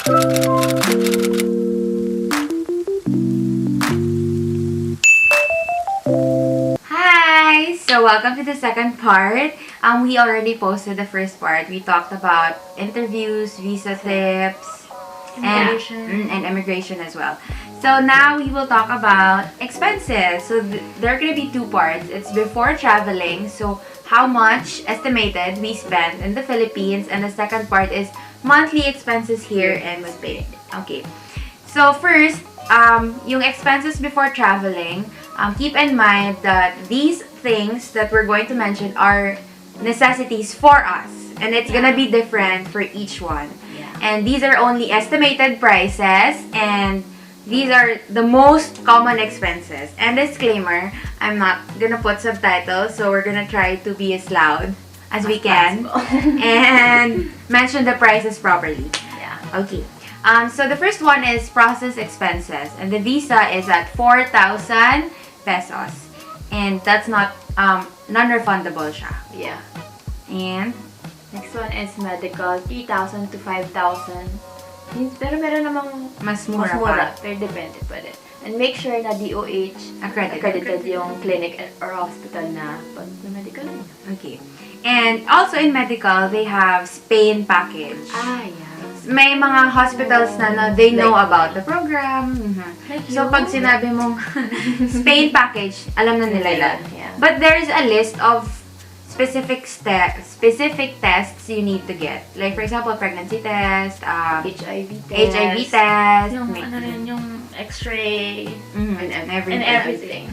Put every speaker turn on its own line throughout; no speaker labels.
Hi! So welcome to the second part. We already posted the first part. We talked about interviews, visa tips, and immigration as well. So now we will talk about expenses. So there are going to be two parts. It's before traveling, so how much estimated we spend in the Philippines, and the second part is monthly expenses here in Spain. Okay. So first, yung expenses before traveling, keep in mind that these things that we're going to mention are necessities for us, and it's gonna be different for each one. And these are only estimated prices, and these are the most common expenses. And disclaimer, I'm not gonna put subtitles, so we're gonna try to be as loud as we can and mention the prices properly.
Yeah.
Okay. So the first one is process expenses, and the visa is at 4,000 pesos, and that's not non-refundable siya.
Yeah.
And
Next one is medical, 3,000 to 5,000. Pero meron namang
mas mura pa.
Pero depende pa rin. And make sure na DOH accredited yung clinic or hospital na pag medical.
Okay. And also in medical, they have Spain package.
Ah, yeah.
May mga hospitals na they know about the program. So pag sinabi mong Spain package, alam na nila yun.
Yeah.
But there's a list of specific tests you need to get. Like for example, pregnancy test, HIV test,
yung ano rin, yung x-ray,
and everything.
And everything.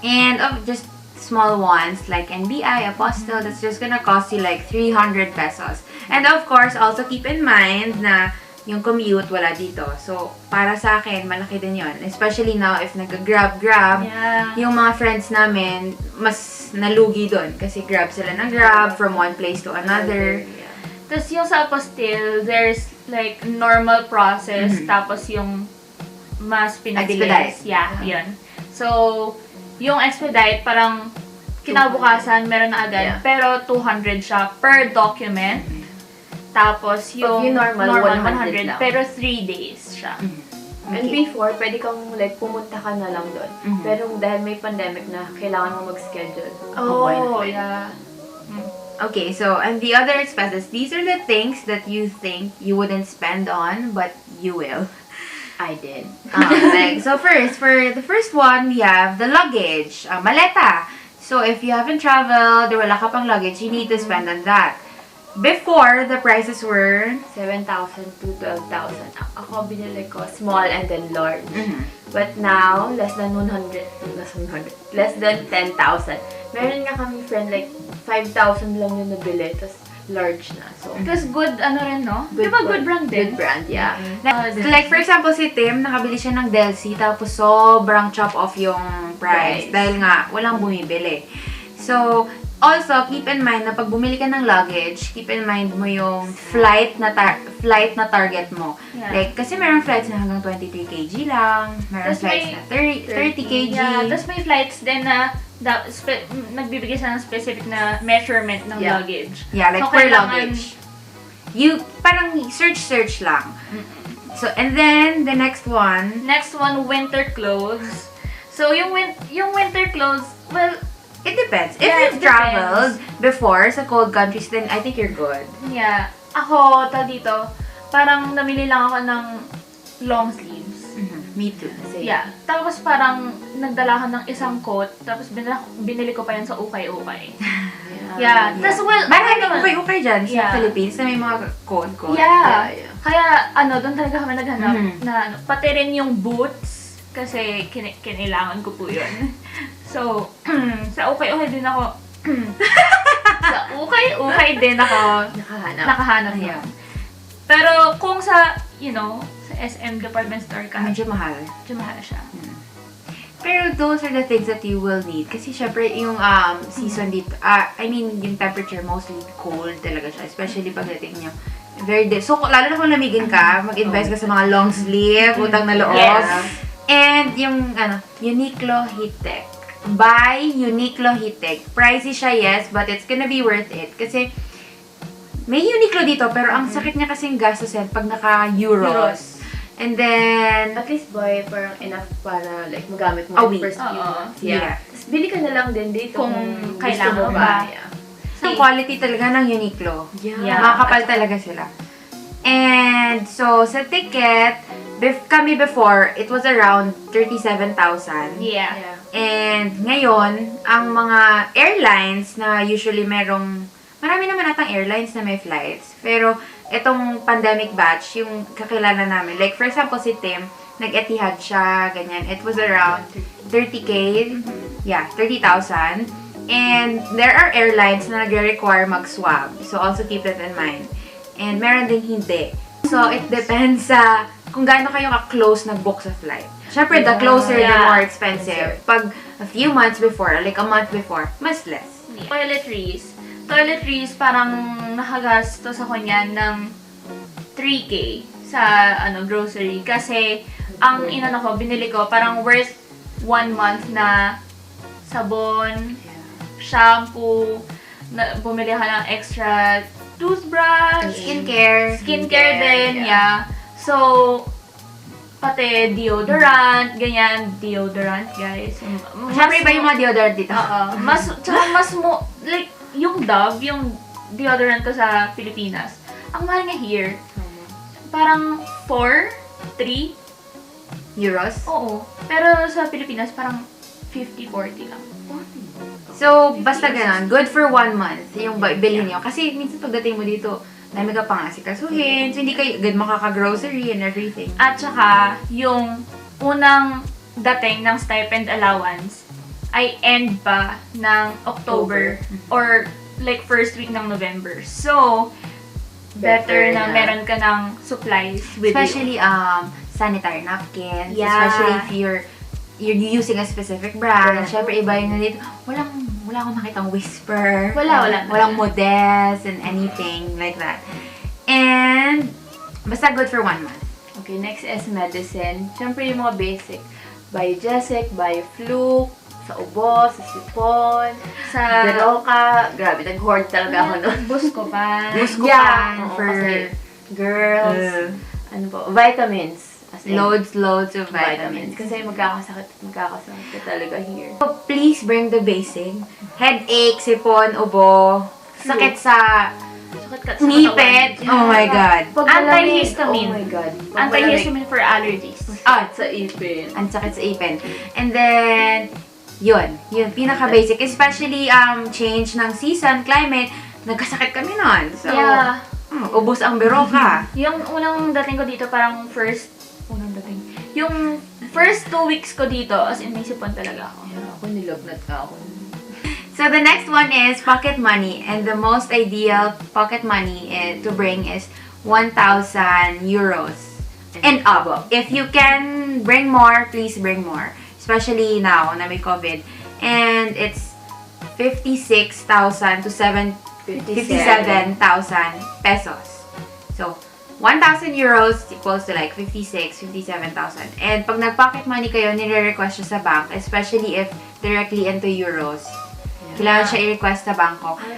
And just small ones like NBI, Apostle, that's just gonna cost you like 300 pesos. And of course, also keep in mind na yung commute wala dito. So, para sa akin, malaki din yon. Especially now, if nag-grab,
Yeah.
yung mga friends namin, mas nalugi doon. Kasi grab sila ng grab from one place to another.
Yeah.
Tapos yung sa apostille, there's like normal process, tapos yung mas pinabilis.
Expedite.
Yeah, yun. So, yung expedite, parang kinabukasan, meron na agad.
Yeah.
Pero 200 siya per document. Tapos yung
normal 100 lang.
pero 3 days siya.
And before, pwede kang like pumunta ka na lang doon. Pero dahil may pandemic na, kailangan mo mag-schedule.
Oh, yeah.
Okay, so, and the other expenses, these are the things that you think you wouldn't spend on, but you will.
I did.
So first, for the first one, we have the luggage, maleta. So if you haven't traveled, or wala ka pang luggage, you need to spend on that. Before, the prices were
7,000 to 12,000. Ako binili ko small and then large. But now, less than 10,000. Meron nga kami friend like 5,000 lang yung nabili, tapos large na. So,
Because good, ano rin, no? Di ba good brand din?
Good brand, yeah.
like for example, si Tim, nakabili siya ng Delcy, tapos sobrang chop off yung price. Dahil nga, walang bumibili. So, also, keep in mind na pag bumili ka ng luggage, keep in mind mo yung flight na target mo.
Yeah.
Like, kasi meron flights na hanggang 23 kg lang, meron
Tas
flights na 30 kg.
Yeah, tapos may flights din na nagbibigay siya ng specific na measurement ng luggage.
Yeah, like
So,
per
kailangan-
luggage. You, parang search lang. So, and then, the next one,
Next one, winter clothes. So, yung winter clothes, well,
it depends. If
Yeah,
you've
it
traveled before sa cold countries, then I think you're good.
yeah. Ako, dito, parang namili lang ako ng long sleeves.
Me too.
Yeah. Tapos parang nagdala ko ng isang coat, tapos binili ko pa yun sa ukay-ukay. Yeah. Tapos well,
Maraming ukay-ukay dyan sa
Yeah.
Philippines na may mga cold.
Yeah.
Yeah.
Kaya, doon talaga kami naghanap na, pati rin yung boots, kasi kinailangan ko po yun. So, sa ukay-ukay din ako, nakahanap
Yeah.
yun. Pero kung sa, sa SM department store ka,
Medyo mahal.
mahal siya.
Pero those are the things that you will need. Kasi syempre, yung season dito, yung temperature mostly cold talaga siya. Especially pagdating niyo. So, lalo na kung lamigin ka, mag-invest ka sa mga long sleeve, utang na loob.
Yes.
And yung, Uniqlo Heat Tech. Buy Uniqlo Heat Tech. Pricey siya, yes, but it's gonna be worth it. Kasi, may Uniqlo dito, pero ang sakit niya kasing gastusin pag naka-euros. And then,
At least buy parang enough para like magamit mo
A
yung
week.
first few
Oo.
months.
Yeah.
Tapos bili ka na lang din dito
Kung
gusto
kailangan
mo
ba.
Yeah.
ang quality talaga ng Uniqlo.
Yeah.
Makakapal talaga sila. And so, sa ticket, kami before, it was around 37,000.
Yeah.
Yeah.
And ngayon, ang mga airlines na usually marami naman atang airlines na may flights. Pero, itong pandemic batch, yung kakilala namin, like for example, si Tim, nag-Etihad siya, ganyan. It was around 30K. Yeah, 30,000. And there are airlines na nagre-require mag-swab. So, also keep that in mind. And meron din hindi. So, it depends sa kung gaano kayo ka-close nag-book sa flight. Siyempre, the closer, the
Yeah.
more expensive. Pag a few months before, like a month before, mas less.
Toiletries. Toiletries, parang nakagastos ako niyan ng 3K sa grocery. Kasi, ang inano ko, binili ko, parang worth 1 month na sabon, shampoo, bumili ka ng extra toothbrush,
Skincare.
skincare din, yeah. So, pati deodorant, ganyan, deodorant, guys.
Siyempre, iba yung mga deodorant dito.
Tsaka like, yung Dove, yung deodorant ko sa Pilipinas, ang mahal niya here, parang 3
Euros.
Oo. Pero sa Pilipinas, parang 50-40 lang.
So, basta ganun. Good for 1 month yung bilhin nyo. Kasi minsan pagdating mo dito, dami ka pang asikasuhin. So, hindi kayo good makaka-grocery and everything.
At saka, yung unang dating ng stipend allowance ay end pa ng October or like first week ng November. So, better na meron ka ng supplies with
Especially, sanitary napkins.
Yeah.
Especially if you're using a specific brand. Siyempre, iba yung nandito. Wala akong nakitang Whisper. Walang Modest and anything like that. And, basta good for 1 month.
Okay, next is medicine. Siyempre yung mga basic. Biogesic, Biofluke, sa ubo, sa sipon,
sa
Beroka. Grabe, nag-hoard talaga ako nun.
Buscopan.
Buscopan
Oo,
for
kasi girls. Ano po? Vitamins. As in,
loads of vitamins.
Kasi magkakasakit ka talaga here.
So, please bring the basic. Headache, sipon, ubo, sakit sa ngipit. Oh my God.
Antihistamine.
Oh my God.
Antihistamine for allergies.
Sa ipin.
Ang sakit sa ipin. And then, yun, pinaka-basic. Especially, change ng season, climate, nagkasakit kami nun. So,
Yeah.
Ubos ang beroka.
Yung unang dating ko dito, parang yung first 2 weeks ko dito, as in may sipon talaga ako.
Ako nilagnat ka ako.
So, the next one is pocket money. And the most ideal pocket money to bring is 1,000 euros and up. If you can bring more, please bring more. Especially now na may COVID. And it's 56,000 to 57,000 pesos. So, 1,000 euros equals to like 57,000. And pag nag-pocket money kayo, nire-request siya sa bank, especially if directly into euros. Kailangan siya i-request sa bangko.
Ay,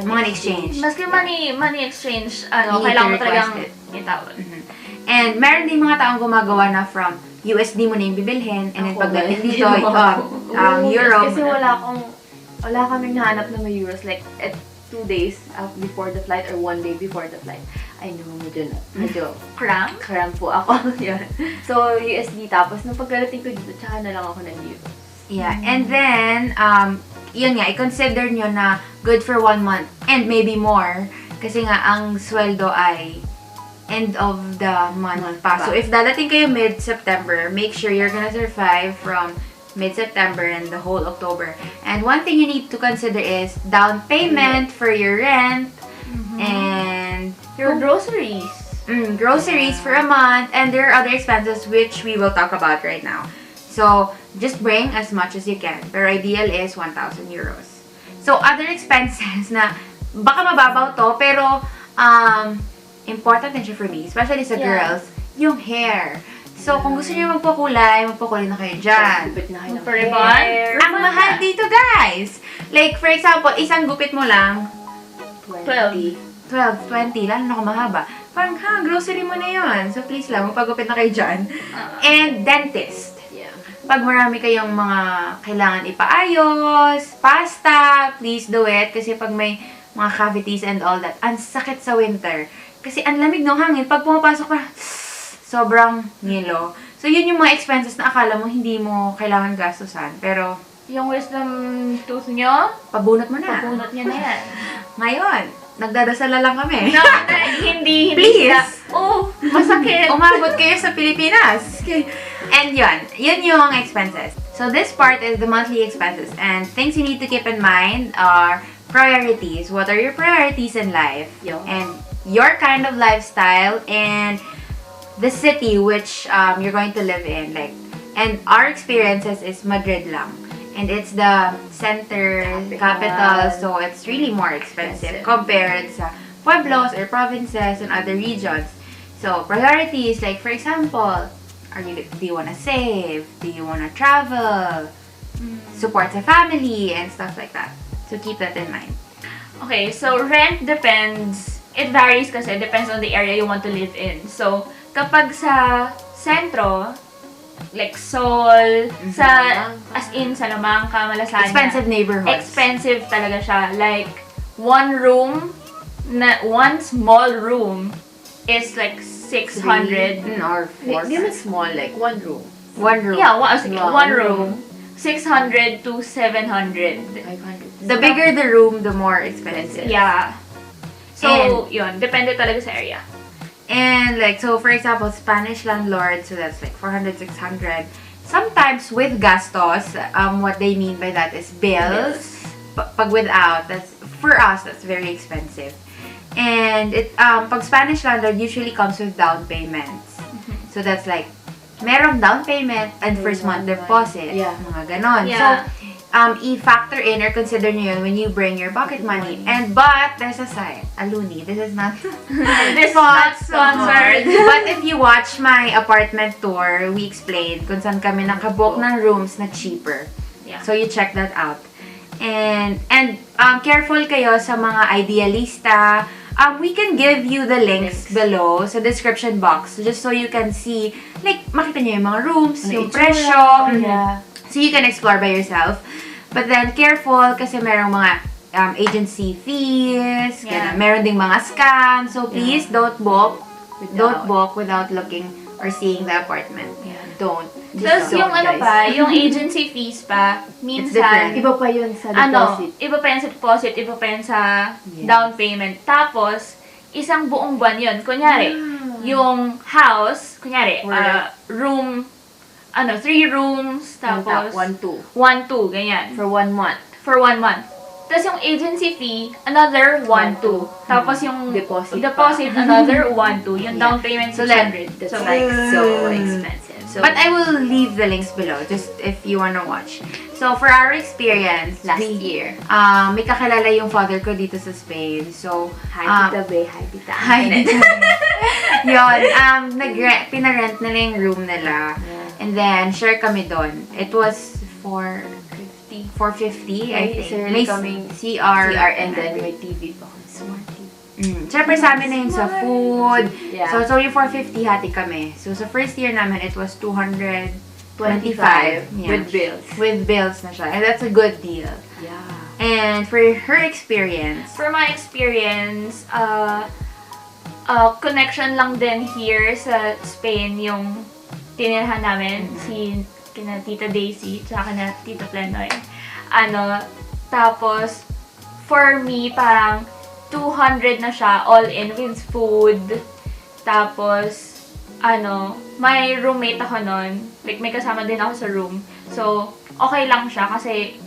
Mga exchange.
Maski money exchange,
You need
kailangan mo
to
talagang
request it.
itawad.
And meron din mga taong gumagawa na from USD mo na yung bibilhin, and then pagdating dito, euro.
Kasi wala kaming nahanap na may euros. Like, at 2 days before the flight or 1 day before the flight. I know, medyo
Crank?
karam po ako. Yun. So, USD. Tapos, nung pagkarating ko dito, tsaka na lang ako ng euros.
Yeah, and then, yun nga, i-consider nyo na good for 1 month and maybe more. Kasi nga, ang sweldo ay end of the month pa. So, if dadating kayo mid-September, make sure you're gonna survive from mid-September and the whole October. And one thing you need to consider is down payment for your rent and
Your groceries.
groceries for a month, and there are other expenses which we will talk about right now. So, just bring as much as you can. Pero ideal is 1,000 euros. So, other expenses na baka mababaw to, pero important din siya for me, especially sa girls, yung hair. So, kung gusto niyo magpakulay na kayo dyan.
Gupit na kayo ng
Magpa-ribbon?
hair.
Ang mahal dito, guys! Like, for example, isang gupit mo lang,
20.
12, 20, lalo na kung mahaba. Parang, grocery mo na yun. So, please lang, magpagupit na kayo dyan. And dentist.
Yeah.
Pag marami kayong mga kailangan ipaayos, pasta, please do it. Kasi pag may mga cavities and all that, ang sakit sa winter. Kasi ang lamig ng hangin. Pag pumapasok pa, sobrang ngilo. So, yun yung mga expenses na akala mo hindi mo kailangan gastusan. Pero,
Yung wisdom tooth nyo,
pabunot mo na.
papunot nyo na yan.
Ngayon, nagdadasal na lang kami.
No, hindi
Please.
sila. Oh, masakit.
Umabot kayo sa Pilipinas. Okay. And yun yung expenses. So this part is the monthly expenses. And things you need to keep in mind are priorities. What are your priorities in life?
Yeah.
And your kind of lifestyle and the city which you're going to live in. And our experiences is Madrid lang. And it's the center, capital, so it's really more expensive compared sa pueblos or provinces and other regions. So, priorities, like for example, do you want to save? Do you want to travel? Support sa family and stuff like that. So, keep that in mind.
Okay, so rent depends. It varies kasi. Depends on the area you want to live in. So, kapag sa sentro, like Sol, as in Salamanca, Malasana.
Expensive neighborhoods.
Expensive talaga siya. Like, one small room is like 600.
Or
Hindi na small, like one room.
one room.
Yeah, one room. 600 to 700.
500.
The bigger the room, the more expensive.
Yeah. So, yun. Depende talaga sa area.
And like, so for example, Spanish landlord, so that's like 400, 600. Sometimes with gastos, what they mean by that is bills. Pag without, for us, that's very expensive. And pag Spanish landlord usually comes with down payments. So that's like, merong down payment and first month deposit.
Yeah.
Mga ganon.
Yeah.
So, i-factor in or consider nyo yun when you bring your pocket money. But there's a side. Aluni, this is not
This is not sponsored.
But if you watch my apartment tour, we explained kung saan kami nakabook ng rooms na cheaper.
Yeah.
So you check that out. And careful kayo sa mga idealista. We can give you the links below sa description box just so you can see, like, makita nyo yung mga rooms, yung presyo.
Yeah.
So you can explore by yourself. But then, careful kasi merong mga agency fees,
Yeah.
meron ding mga scams. So please don't book without looking or seeing the apartment.
Yeah, don't.
Tapos
Just
yung
don't,
ano
guys.
pa, yung agency fees pa, minsan,
different.
Iba pa yun sa deposit.
iba pa yan sa deposit, iba pa yan sa
Yes.
down payment. Tapos, isang buong buwan yun. Kunyari, yung house, kunyari, room, 3 rooms, tapos,
1-2.
1-2, ganyan.
For 1 month.
For 1 month. Tapos yung agency fee, another 1-2. Tapos yung
Deposit pa.
another 1-2. Yung down payment,
So
600.
that's
So,
like so expensive. So,
But I will leave the links below just if you wanna watch. So for our experience,
last year.
may kakilala yung father ko dito sa Spain. So,
Hi, Tita Bay. Hi, Tita.
hi. Yun, pinarent nila yung room nila.
Yeah.
And then, share kami doon. It was 450, I think.
Sir,
May
kaming
CR.
and then may TV pa. Smart TV.
Siyempre sa amin na yun sa food.
Yeah.
So yung 450 hati kami. So sa first year namin, it was 225.
25
Yeah.
with bills.
With bills na siya. And that's a good deal.
Yeah.
And for her experience,
for my experience, connection lang din here sa Spain yung tinirahan namin, kina Tita Daisy, tsaka kina Tita Plenoy. Tapos, for me, parang 200 na siya, all in with food. Tapos, may roommate ako nun. Like, may kasama din ako sa room. So, okay lang siya kasi,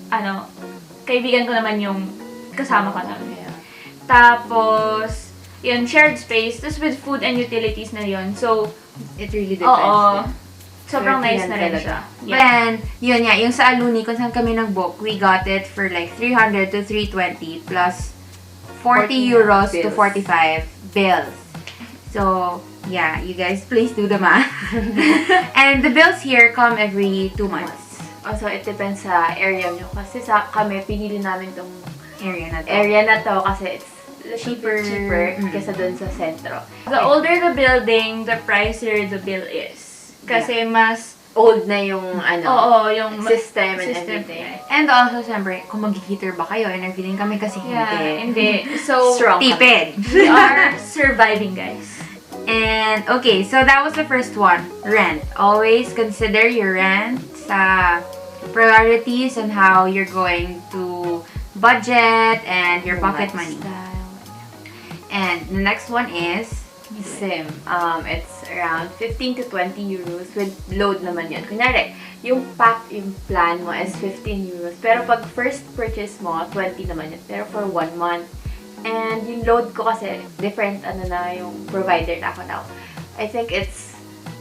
kaibigan ko naman yung kasama ko nun.
Yeah.
Tapos, yun, shared space. Tapos with food and utilities na yun. So,
It really depends.
oo.
din.
Sobrang nice na rin
Talaga.
siya.
then, yun nga, yung sa Aluni, kung saan kami nag-book, we got it for like 300 to 320 plus 40 euros to
bills.
45 bills. So, yeah, you guys, please do the math. And the bills here come every 2 months.
Also, it depends sa area nyo. Kasi kami, pinili namin tong
Area na to.
area na to kasi it's cheaper kesa dun sa sentro.
The older the building, the pricier the bill is. Kasi mas
Old na yung
yung
system and everything.
And also, siyempre, kung mag-heater ba kayo and everything, kami kasi
hindi. So,
Strong.
tipid.
we are surviving, guys.
And, okay, so that was the first one. Rent. Always consider your rent sa priorities and how you're going to budget and your pocket money. And the next one is
Sim. It's around 15 to 20 euros with load naman yun. Kunyari, yung plan mo is 15 euros. Pero pag first purchase mo, 20 naman yun. Pero for 1 month. And yung load ko kasi, different yung provider na ako now. I think it's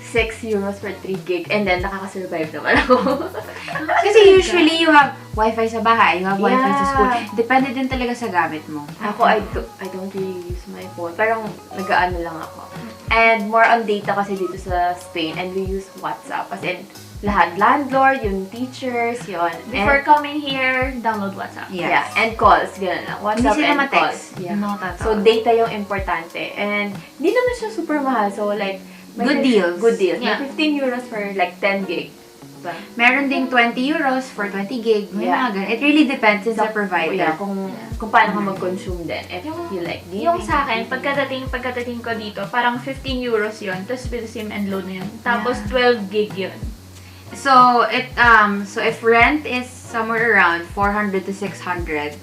6 euros for 3 gig. And then, nakaka-survive naman ako.
kasi usually you have wifi sa bahay, you have wifi sa school. Depende din talaga sa gamit mo.
Ako, I don't really use my phone. Parang nag-ano lang ako. And more on data kasi dito sa Spain. And we use WhatsApp. As in, lahat. Landlord, yung teachers, yun.
Before coming here, download WhatsApp.
Yes.
Yeah, and calls, gano'n lang. WhatsApp
Hindi sila
and calls.
ma-text.
Yeah.
Not at
So,
all.
data yung importante. And, di naman siya super mahal. So, like,
Good deals.
Good deals.
Yeah.
May 15 euros for like 10 gig. Diba?
Meron ding 20 euros for 20 gig. May mga ganun. It really depends sa provider.
Yeah, kung paano ka mag-consume din. If you like gaming.
Yung sa akin, pagkadating ko dito, parang 15 euros yun. Tapos with the SIM and load na yun. Tapos 12 gig yun.
So if rent is somewhere around 400 to 600,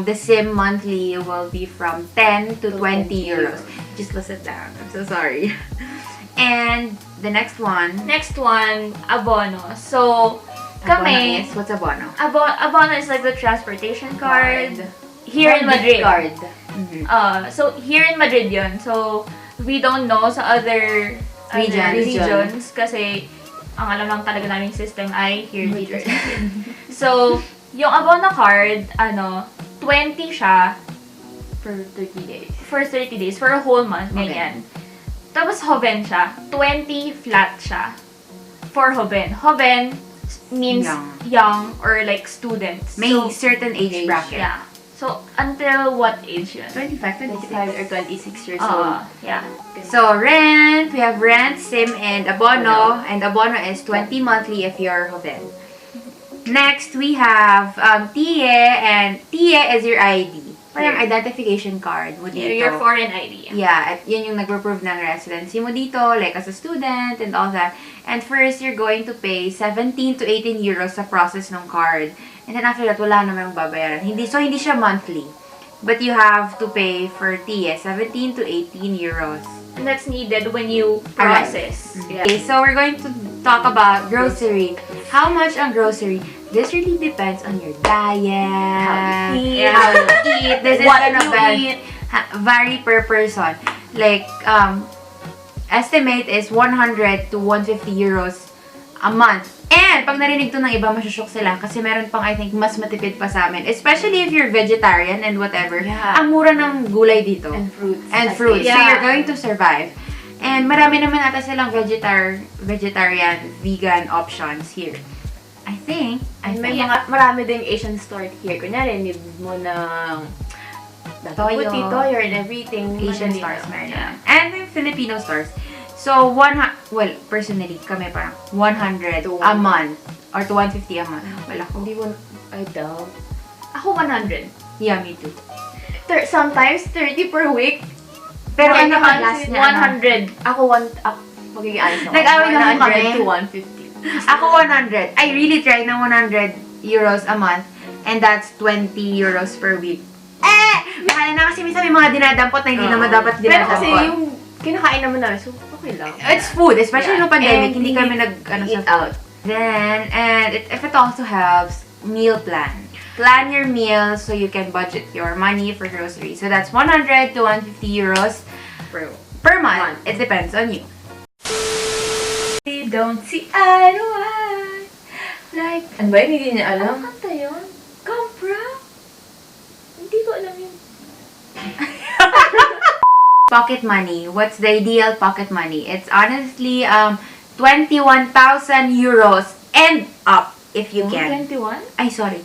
the SIM monthly will be from 10 to 20 euros. Just list it down. I'm so sorry. And the next one.
Next one, abono. So, kami,
What's abono?
abono is like the transportation card. Here in
Transit
Madrid.
card.
So, here in Madrid yun. So, we don't know sa other regions kasi ang alam lang talaga naming system ay here dito sa Madrid. So, yung abono card, 20 siya
For 30 days.
for 30 days, for a whole month, ganyan. Tapos Hoven siya. 20 flat siya. For Hoven. Hoven means young or like students.
May certain age bracket.
Yeah. So, until what age yun?
25,
25 or 26 years old.
Yeah.
So, we have rent, SIM, and abono. And abono is 20 monthly if you're Hoven. Next, we have TIE, and TIE is your ID. Parang identification card mo dito.
Your foreign ID.
Yeah, at yun yung nagpo-prove ng residency mo dito, like as a student and all that. And first, you're going to pay 17 to 18 euros sa process ng card. And then after that, wala namang babayaran. So, hindi siya monthly. But you have to pay for TIE, 17 to 18 euros.
And that's needed when you process.
Yeah.
Okay, so we're going to talk about grocery. How much on grocery? This really depends on your diet, how you eat. This is
What
gonna
you eat.
vary per person. Like, estimate is 100 to 150 euros a month. And, pag narinig to ng iba, masushock sila. Kasi meron pang, I think, mas matipid pa sa amin. Especially if you're vegetarian and whatever.
Yeah.
Ang mura ng gulay dito.
And fruits.
And fruits. So,
Yeah.
you're going to survive. And marami naman ata silang vegetarian, vegan options here. I think.
May marami ding Asian store here. Kunyari, need mo ng
Toyo.
toyo and everything.
Asian
Madali
stores
na.
meron.
Yeah.
And may Filipino stores. So, personally, kami parang 100
To
a month. Or to 150 a month. Wala ko.
Hindi mo, I doubt.
Ako 100.
Yeah, me too.
Sometimes 30 per week.
Pero
Okay,
ano
naman,
last na?
100.
Ako, magiging honest ako.
Nag-away naman
100
kami.
to 150.
Ako 100. I really tried ng 100 euros a month. And that's 20 euros per week. Mahal na kasi minsan may mga dinadampot na hindi naman dapat
Pero
dinadampot.
kasi yung kinakain naman namin, so okay lang.
It's food, especially
Yeah.
nung pandemic,
And
hindi
we
kami
eat out.
Then, if it also helps, meal plan. Plan your meals so you can budget your money for groceries. So that's 100 to 150 euros per month. It depends on you.
Don't see eye to eye. Like,
Ano ba? Hindi niya alam.
ano kanta yun? Compra? Hindi ko alam yun.
Pocket money. What's the ideal pocket money? It's honestly 21,000 euros and up if you can.
21?
Ay, sorry.